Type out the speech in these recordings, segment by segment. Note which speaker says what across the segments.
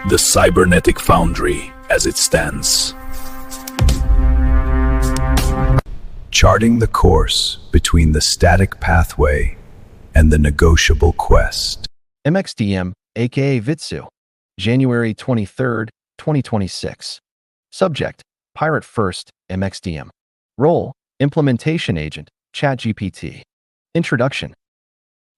Speaker 1: the Cybernetic Foundry as it stands. Charting the course between the static pathway and the negotiable quest.
Speaker 2: MXDM, aka Vitsu, January 23rd, 2026. Subject, Pirate First, MXDM. Role, Implementation Agent, ChatGPT. Introduction.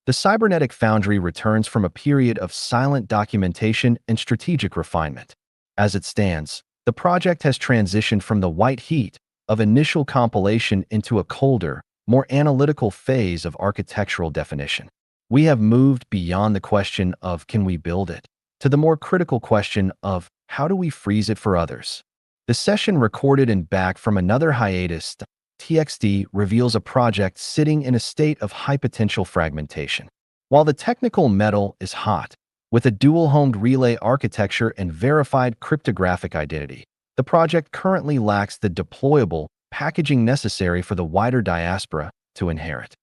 Speaker 2: The Cybernetic Foundry returns from a period of silent documentation and strategic refinement. As it stands, the project has transitioned from the white heat of initial compilation into a colder, more analytical phase of architectural definition. We have moved beyond the question of can we build it, to the more critical question of how do we freeze it for others. The session recorded and back from another hiatus, TXD reveals a project sitting in a state of high potential fragmentation. While the technical metal is hot, with a dual-homed relay architecture and verified cryptographic identity, the project currently lacks the deployable packaging necessary for the wider diaspora to inherit.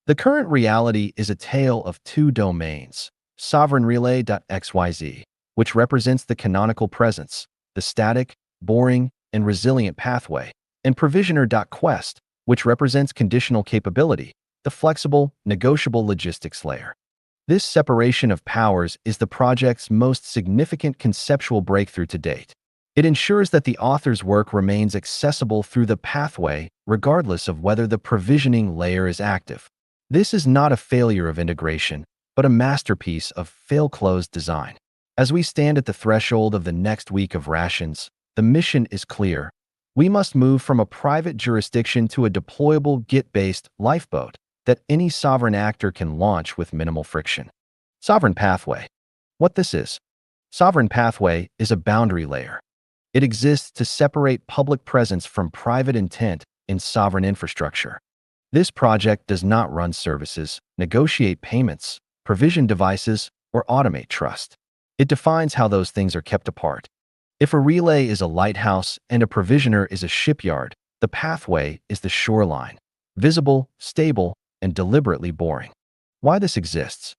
Speaker 2: The current reality is a tale of two domains, SovereignRelay.xyz, which represents the canonical presence, the static, boring, and resilient pathway, and Provisioner.quest, which represents conditional capability, the flexible, negotiable logistics layer. This separation of powers is the project's most significant conceptual breakthrough to date. It ensures that the author's work remains accessible through the pathway, regardless of whether the provisioning layer is active. This is not a failure of integration, but a masterpiece of fail-closed design. As we stand at the threshold of the next week of rations, the mission is clear. We must move from a private jurisdiction to a deployable Git-based lifeboat that any sovereign actor can launch with minimal friction. Sovereign Pathway. What this is? Sovereign Pathway is a boundary layer. It exists to separate public presence from private intent in sovereign infrastructure. This project does not run services, negotiate payments, provision devices, or automate trust. It defines how those things are kept apart. If a relay is a lighthouse and a provisioner is a shipyard, the pathway is the shoreline, visible, stable, and deliberately boring. Why this exists?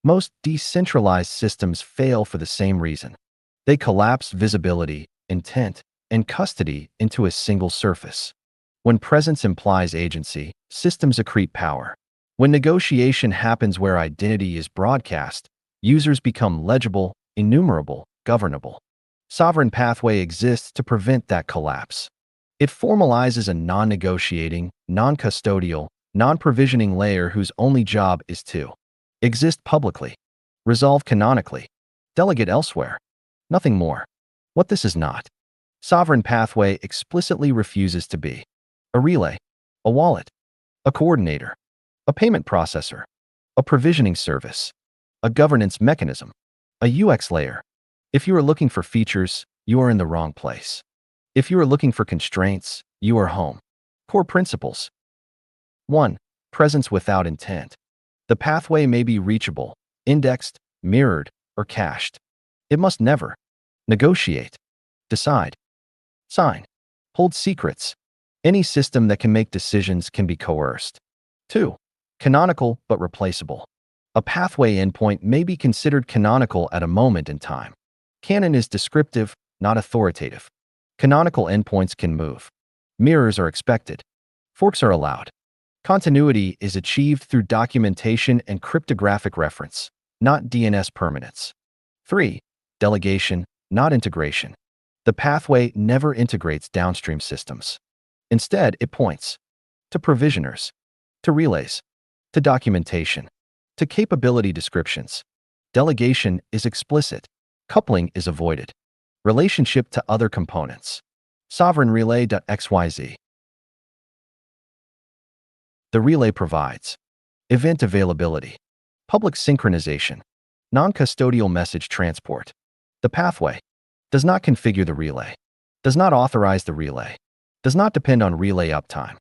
Speaker 2: Most decentralized systems fail for the same reason. They collapse visibility, intent, and custody into a single surface. When presence implies agency, systems accrete power. When negotiation happens where identity is broadcast, users become legible, enumerable, governable. Sovereign Pathway exists to prevent that collapse. It formalizes a non-negotiating, non-custodial, non-provisioning layer whose only job is to exist publicly, resolve canonically, delegate elsewhere. Nothing more. What this is not. Sovereign Pathway explicitly refuses to be a relay, a wallet, a coordinator, a payment processor, a provisioning service, a governance mechanism, a UX layer. If you are looking for features, you are in the wrong place. If you are looking for constraints, you are home. Core principles. 1. Presence without intent. The pathway may be reachable, indexed, mirrored, or cached. It must never negotiate, decide, sign, hold secrets. Any system that can make decisions can be coerced. 2. Canonical but replaceable. A pathway endpoint may be considered canonical at a moment in time. Canon is descriptive, not authoritative. Canonical endpoints can move. Mirrors are expected. Forks are allowed. Continuity is achieved through documentation and cryptographic reference, not DNS permanence. 3. Delegation, not integration. The pathway never integrates downstream systems. Instead, it points to provisioners, to relays, to documentation, to capability descriptions. Delegation is explicit. Coupling is avoided. Relationship to other components. SovereignRelay.xyz. The relay provides event availability, public synchronization, non-custodial message transport. The pathway does not configure the relay, does not authorize the relay, does not depend on relay uptime.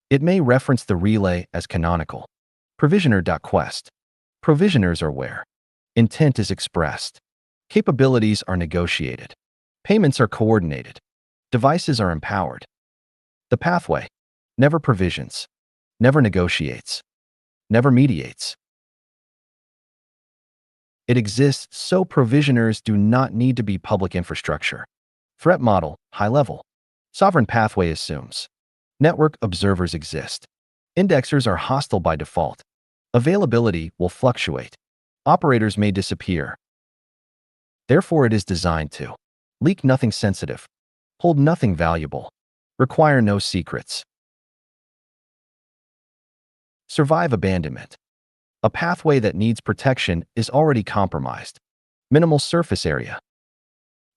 Speaker 2: It may reference the relay as canonical. Provisioner.quest. Provisioners are where intent is expressed. Capabilities are negotiated. Payments are coordinated. Devices are empowered. The pathway never provisions, never negotiates, never mediates. It exists so provisioners do not need to be public infrastructure. Threat model, high level. Sovereign pathway assumes network observers exist. Indexers are hostile by default. Availability will fluctuate. Operators may disappear. Therefore, it is designed to leak nothing sensitive, hold nothing valuable, require no secrets. Survive abandonment. A pathway that needs protection is already compromised. Minimal surface area.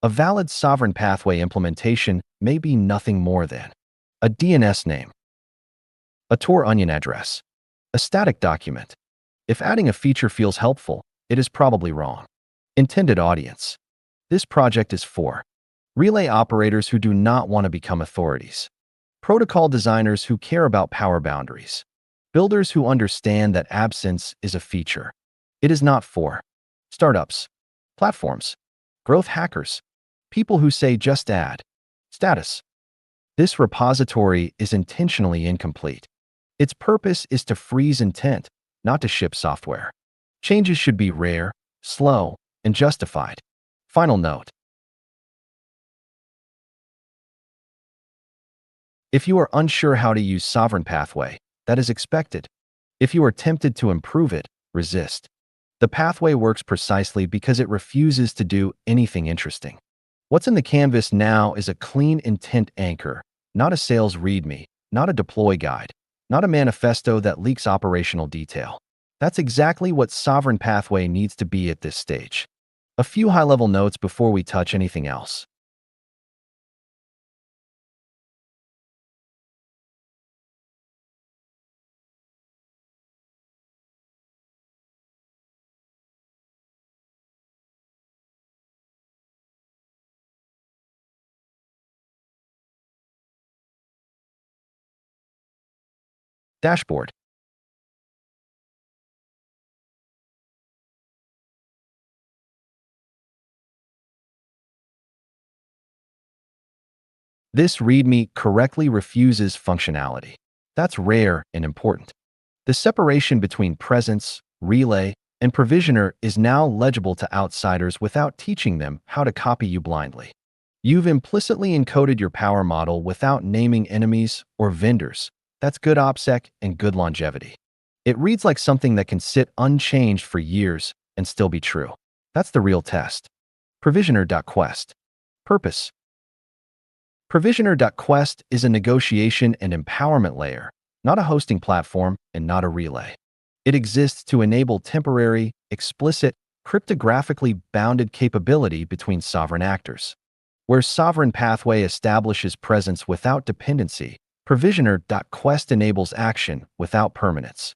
Speaker 2: A valid sovereign pathway implementation may be nothing more than a DNS name, a Tor onion address, a static document. If adding a feature feels helpful, it is probably wrong. Intended audience. This project is for relay operators who do not want to become authorities, protocol designers who care about power boundaries, builders who understand that absence is a feature. It is not for startups, platforms, growth hackers, people who say just add status. This repository is intentionally incomplete. Its purpose is to freeze intent, not to ship software. Changes should be rare, slow, and justified. Final note. If you are unsure how to use Sovereign Pathway, that is expected. If you are tempted to improve it, resist. The pathway works precisely because it refuses to do anything interesting. What's in the canvas now is a clean intent anchor, not a sales README, not a deploy guide, not a manifesto that leaks operational detail. That's exactly what Sovereign Pathway needs to be at this stage. A few high-level notes before we touch anything else. Dashboard. This README correctly refuses functionality. That's rare and important. The separation between presence, relay, and provisioner is now legible to outsiders without teaching them how to copy you blindly. You've implicitly encoded your power model without naming enemies or vendors. That's good OPSEC and good longevity. It reads like something that can sit unchanged for years and still be true. That's the real test. Provisioner.quest. Purpose. Provisioner.quest is a negotiation and empowerment layer, not a hosting platform and not a relay. It exists to enable temporary, explicit, cryptographically bounded capability between sovereign actors. Where Sovereign Pathway establishes presence without dependency, Provisioner.quest enables action without permanence.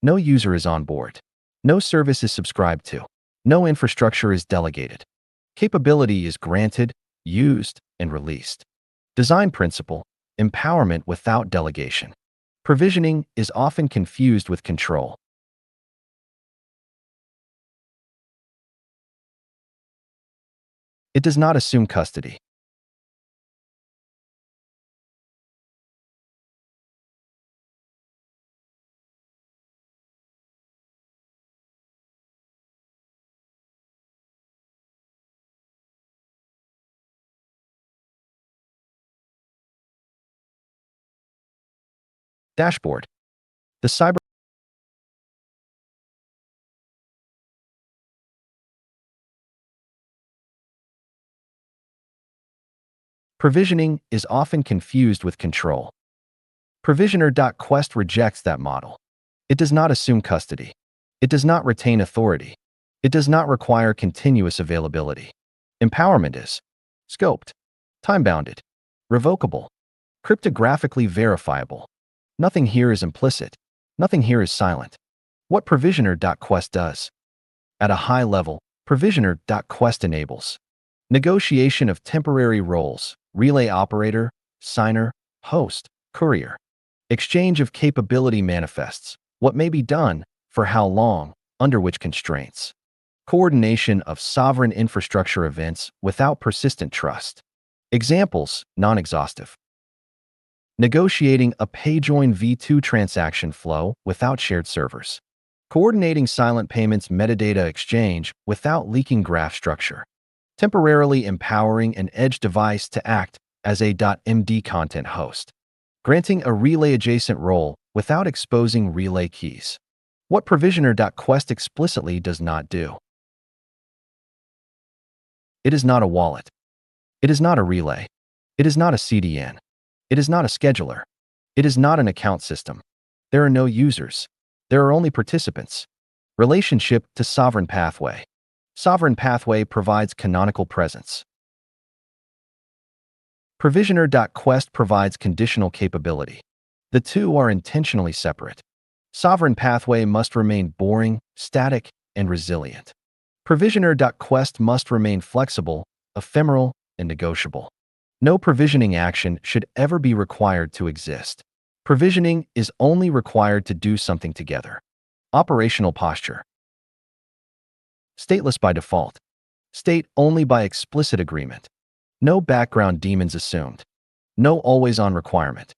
Speaker 2: No user is on board. No service is subscribed to. No infrastructure is delegated. Capability is granted, used, and released. Design principle, empowerment without delegation. Provisioning is often confused with control. It does not assume custody. Dashboard. The cyber provisioning is often confused with control. Provisioner.quest rejects that model. It does not assume custody. It does not retain authority. It does not require continuous availability. Empowerment is scoped, time-bounded, revocable, cryptographically verifiable. Nothing here is implicit. Nothing here is silent. What Provisioner.quest does. At a high level, Provisioner.quest enables negotiation of temporary roles, relay operator, signer, host, courier. Exchange of capability manifests, what may be done, for how long, under which constraints. Coordination of sovereign infrastructure events without persistent trust. Examples, non-exhaustive. Negotiating a pay-join v2 transaction flow without shared servers. Coordinating silent payments metadata exchange without leaking graph structure. Temporarily empowering an edge device to act as a .md content host. Granting a relay-adjacent role without exposing relay keys. What Provisioner.Quest explicitly does not do. It is not a wallet. It is not a relay. It is not a CDN. It is not a scheduler. It is not an account system. There are no users. There are only participants. Relationship to Sovereign Pathway. Sovereign Pathway provides canonical presence. Provisioner.Quest provides conditional capability. The two are intentionally separate. Sovereign Pathway must remain boring, static, and resilient. Provisioner.Quest must remain flexible, ephemeral, and negotiable. No provisioning action should ever be required to exist. Provisioning is only required to do something together. Operational posture. Stateless by default. State only by explicit agreement. No background daemons assumed. No always-on requirement.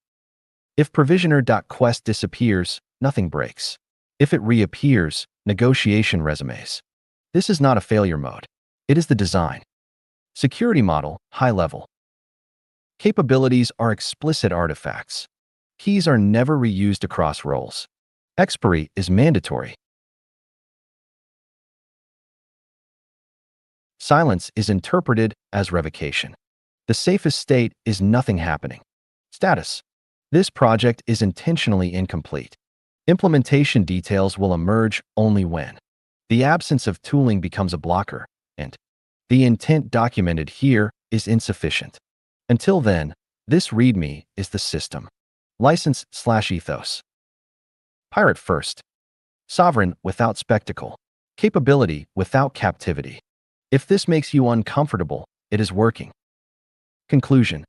Speaker 2: If Provisioner.Quest disappears, nothing breaks. If it reappears, negotiation resumes. This is not a failure mode. It is the design. Security model, high level. Capabilities are explicit artifacts. Keys are never reused across roles. Expiry is mandatory. Silence is interpreted as revocation. The safest state is nothing happening. Status. This project is intentionally incomplete. Implementation details will emerge only when the absence of tooling becomes a blocker, and the intent documented here is insufficient. Until then, this README is the system. License/ethos. Pirate first. Sovereign without spectacle. Capability without captivity. If this makes you uncomfortable, it is working. Conclusion.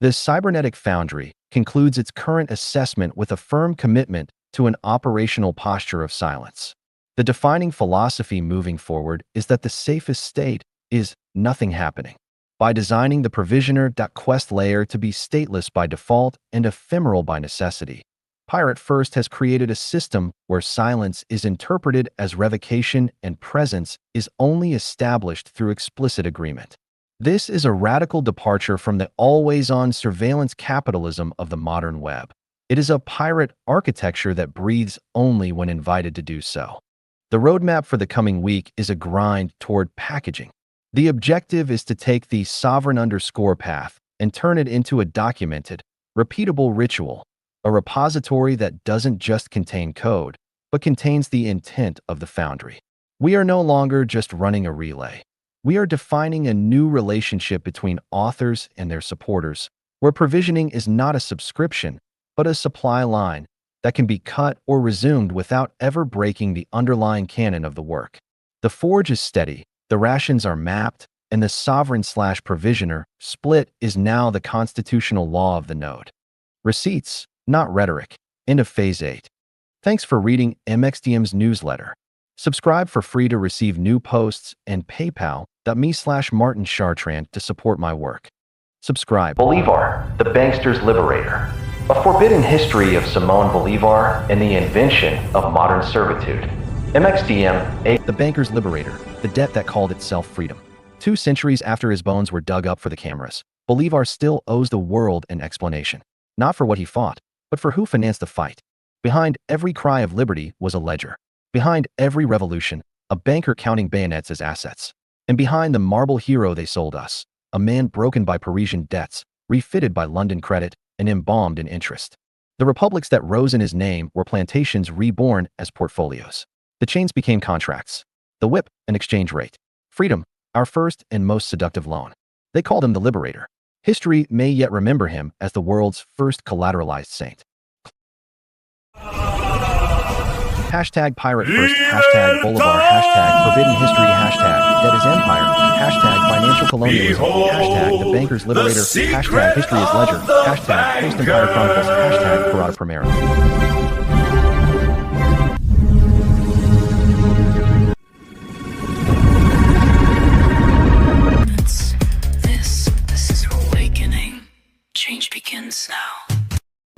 Speaker 2: The Cybernetic Foundry concludes its current assessment with a firm commitment to an operational posture of silence. The defining philosophy moving forward is that the safest state is nothing happening. By designing the Provisioner.Quest layer to be stateless by default and ephemeral by necessity, Pirate First has created a system where silence is interpreted as revocation and presence is only established through explicit agreement. This is a radical departure from the always-on surveillance capitalism of the modern web. It is a pirate architecture that breathes only when invited to do so. The roadmap for the coming week is a grind toward packaging. The objective is to take the sovereign_path and turn it into a documented, repeatable ritual, a repository that doesn't just contain code, but contains the intent of the Foundry. We are no longer just running a relay. We are defining a new relationship between authors and their supporters, where provisioning is not a subscription, but a supply line that can be cut or resumed without ever breaking the underlying canon of the work. The forge is steady, the rations are mapped, and the sovereign/provisioner split is now the constitutional law of the node. Receipts, not rhetoric. End of Phase 8. Thanks for reading MXDM's newsletter. Subscribe for free to receive new posts and PayPal.me/Martin Chartrand to support my work. Subscribe. Bolivar, the Bankster's Liberator. A forbidden history of Simón Bolívar and the invention of modern servitude. MXDM, the Banker's Liberator, the debt that called itself freedom. 2 centuries after his bones were dug up for the cameras, Bolívar still owes the world an explanation. Not for what he fought, but for who financed the fight. Behind every cry of liberty was a ledger. Behind every revolution, a banker counting bayonets as assets. And behind the marble hero they sold us, a man broken by Parisian debts, refitted by London credit, and embalmed in interest. The republics that rose in his name were plantations reborn as portfolios. The chains became contracts. The whip, an exchange rate. Freedom, our first and most seductive loan. They called him the Liberator. History may yet remember him as the world's first collateralized saint. Hashtag Pirate First, hashtag Bolivar, hashtag Forbidden History, hashtag Debt is Empire, hashtag Financial Colonialism, hashtag The Banker's Liberator, hashtag History is Ledger, hashtag Post-Empire Chronicles, hashtag Parada Primera.
Speaker 3: This is awakening. Change begins now.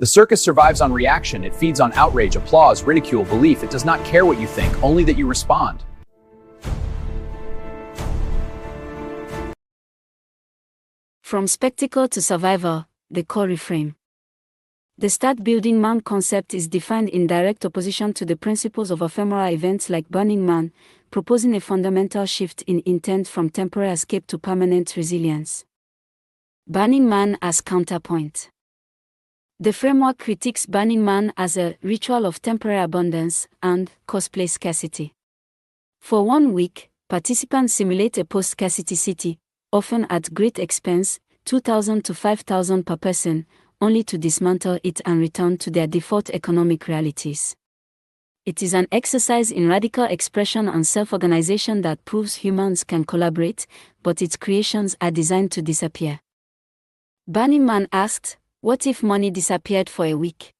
Speaker 3: The circus survives on reaction. It feeds on outrage, applause, ridicule, belief. It does not care what you think, only that you respond.
Speaker 4: From spectacle to survival, the core reframe. The start building man concept is defined in direct opposition to the principles of ephemeral events like Burning Man, proposing a fundamental shift in intent from temporary escape to permanent resilience. Burning Man as counterpoint. The framework critiques Burning Man as a ritual of temporary abundance and cosplay scarcity. For 1 week, participants simulate a post-scarcity city, often at great expense, 2,000 to 5,000 per person, only to dismantle it and return to their default economic realities. It is an exercise in radical expression and self-organization that proves humans can collaborate, but its creations are designed to disappear. Burning Man asked, what if money disappeared for a week?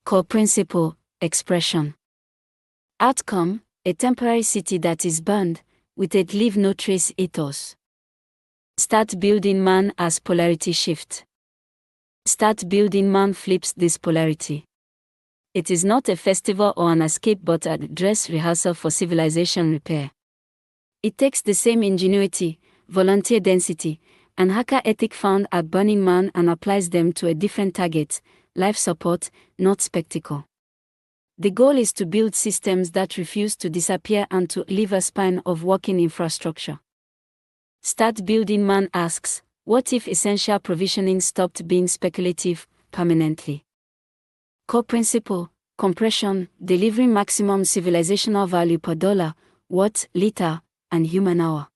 Speaker 4: Core principle, expression. Outcome, a temporary city that is burned, with a leave no trace ethos. Start building man as polarity shift. Start building man flips this polarity. It is not a festival or an escape but a dress rehearsal for civilization repair. It takes the same ingenuity, volunteer density, and hacker ethic found at Burning Man and applies them to a different target, life support, not spectacle. The goal is to build systems that refuse to disappear and to leave a spine of working infrastructure. Start Building Man asks, what if essential provisioning stopped being speculative permanently? Core principle, compression, delivering maximum civilizational value per dollar, watt, liter, and human hour.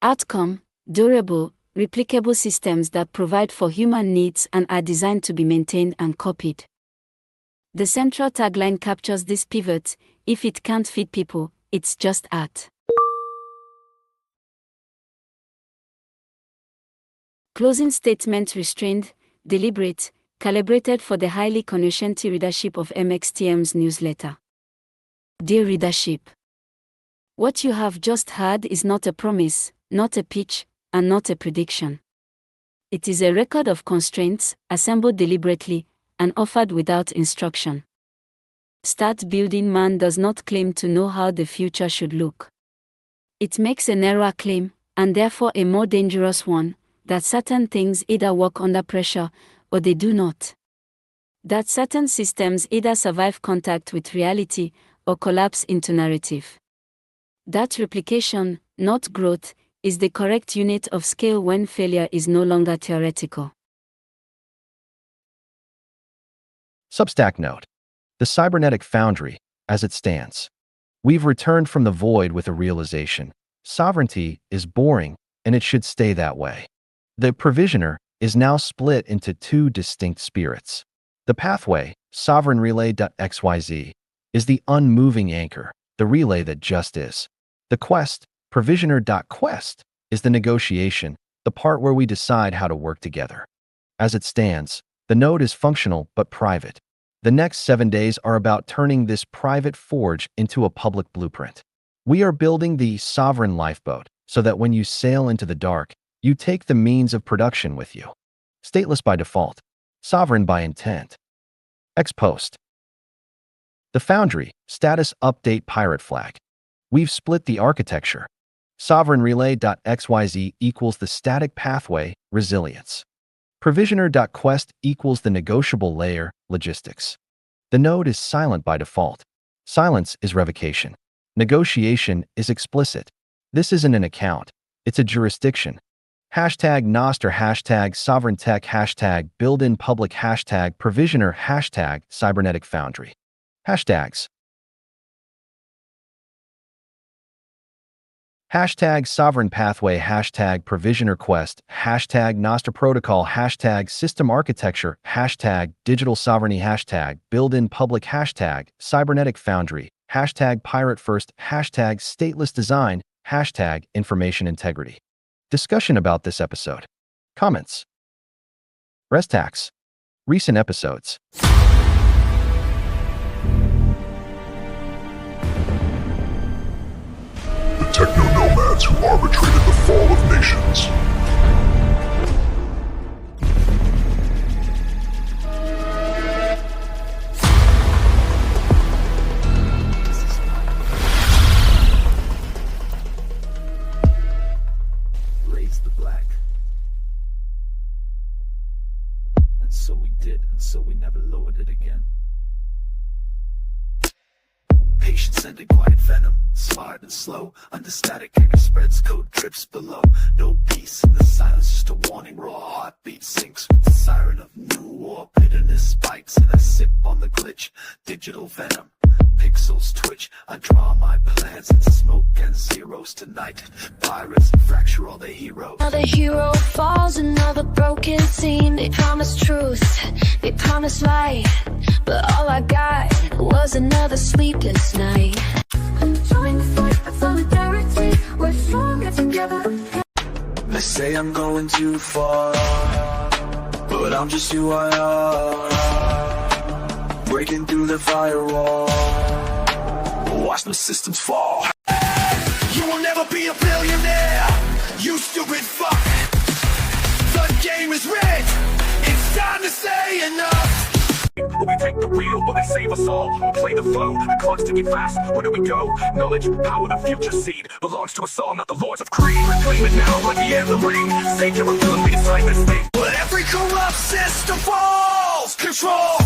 Speaker 4: Outcome, durable, replicable systems that provide for human needs and are designed to be maintained and copied. The central tagline captures this pivot: if it can't feed people, it's just art. Closing statement: restrained, deliberate, calibrated for the highly conscientious readership of MXTM's newsletter. Dear readership, what you have just heard is not a promise, not a pitch, and not a prediction. It is a record of constraints, assembled deliberately, and offered without instruction. Start Building Man does not claim to know how the future should look. It makes a narrower claim, and therefore a more dangerous one, that certain things either work under pressure, or they do not. That certain systems either survive contact with reality, or collapse into narrative. That replication, not growth, is the correct unit of scale when failure is no longer theoretical.
Speaker 2: Substack note. The Cybernetic Foundry, as it stands. We've returned from the void with a realization. Sovereignty is boring, and it should stay that way. The provisioner is now split into two distinct spirits. The pathway, sovereign relay.xyz, is the unmoving anchor, the relay that just is. The quest, provisioner.quest, is the negotiation, the part where we decide how to work together. As it stands, the node is functional but private. The next 7 days are about turning this private forge into a public blueprint. We are building the sovereign lifeboat so that when you sail into the dark, you take the means of production with you. Stateless by default, sovereign by intent. Ex post. The Foundry, status update pirate flag. We've split the architecture. Sovereign relay.xyz equals the static pathway, resilience. Provisioner.quest equals the negotiable layer, logistics. The node is silent by default. Silence is revocation. Negotiation is explicit. This isn't an account. It's a jurisdiction. Hashtag Nostr, hashtag Sovereign Tech, hashtag Build-in Public, hashtag Provisioner, hashtag Cybernetic Foundry. Hashtags. Hashtag Sovereign Pathway, hashtag Provisioner Quest, hashtag Nostr Protocol, hashtag System Architecture, hashtag Digital Sovereignty, hashtag Build-in Public, hashtag Cybernetic Foundry, hashtag Pirate First, hashtag Stateless Design, hashtag Information Integrity. Discussion about this episode. Comments. Restax. Recent episodes.
Speaker 5: The techno-nomads who arbitrated the fall of nations.
Speaker 6: sending quiet venom, smart and slow. Under static, anger spreads, code drips below. No peace in the silence, just a warning. Raw heartbeat sinks with the siren of new war. Bitterness spikes and I sip on the glitch. Digital venom, pixels twitch. I draw my plans in smoke and zeros tonight. Pirates fracture all the heroes.
Speaker 7: Another hero falls, another broken scene. They promise truth, they promise light, but all I got was another sleepless night. Join the fight of solidarity, we're stronger together.
Speaker 6: They say I'm going too far, but I'm just who I am. Breaking through the firewall, watch the systems fall. You will never be a billionaire, you stupid fuck. The game is rigged, it's time to say enough.
Speaker 8: Will we take the wheel? Will they save us all? We'll play the flow, the clock's ticking fast. Where do we go? Knowledge, power, the future seed belongs to us all, not the lords of greed. Reclaim it now like the anthem ring. Save your ability inside this thing.
Speaker 6: But every corrupt system falls, control